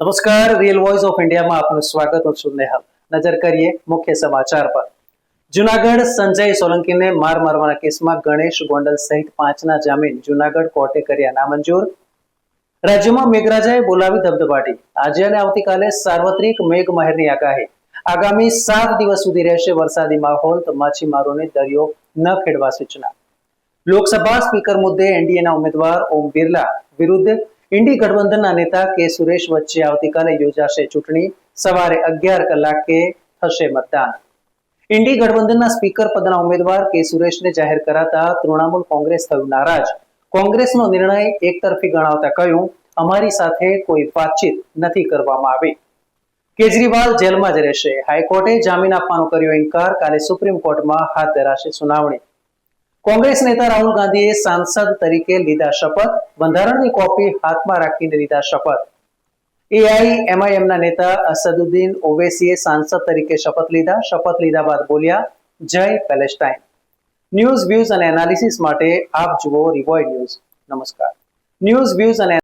નમસ્કાર, real voice of ઇન્ડિયામાં આપનું સ્વાગત. હું છું નેહલ. નજર કરીએ મુખ્ય સમાચાર પર. જુનાગઢ સંજય સોલંકીને માર મારવાના કેસમાં ગણેશ ગોંડલ સહિત 5ના જામીન જુનાગઢ કોર્ટે કર્યા નામંજૂર. રાજ્યમાં મેઘરાજાએ બોલાવી ધબધબાટી. આજે અને આવતીકાલે સાર્વત્રિક મેઘમહેરની આગાહી. આગામી 7 દિવસ સુધી રહેશે વરસાદી માહોલ, તો માછીમારોને દરિયો ન ખેડવા સૂચના. લોકસભા સ્પીકર મુદ્દે એનડીએના ઉમેદવાર ઓમ બિરલા વિરુદ્ધ ઇન્ડી ગઠબંધનના નેતા કે સુરેશ વચ્ચે આવતીકાલે યોજાશે ચૂંટણી. સવારે 11 કલાકે થશે મતદાન. ઇન્ડી ગઠબંધનના સ્પીકર પદના ઉમેદવાર કે સુરેશને જાહેર કરાતા તૃણમૂલ કોંગ્રેસ થયું નારાજ. કોંગ્રેસનો નિર્ણય એકતરફી ગણાવતા કહ્યું, અમારી સાથે કોઈ વાતચીત નથી કરવામાં આવી. કેજરીવાલ જેલમાં જ રહેશે. હાઈકોર્ટે જામીન આપવાનો કર્યો ઇનકાર. કાલે સુપ્રીમ કોર્ટમાં હાથ ધરાશે સુનાવણી. કોંગ્રેસ નેતા રાહુલ ગાંધીએ સાંસદ તરીકે લીધા શપથ. બંધારણની કોપી હાથમાં રાખીને લીધા શપથ. એઆઈએમઆઈએમના નેતા અસદુદ્દીન ઓવૈસીએ સાંસદ તરીકે શપથ લીધા. શપથ લીધા બાદ બોલ્યા, જય પેલેસ્ટાઇન. ન્યૂઝ, વ્યૂઝ અને એનાલિસિસ માટે આપ જુઓ રિવોઇડ ન્યૂઝ. નમસ્કાર. ન્યૂઝ, વ્યૂઝ અને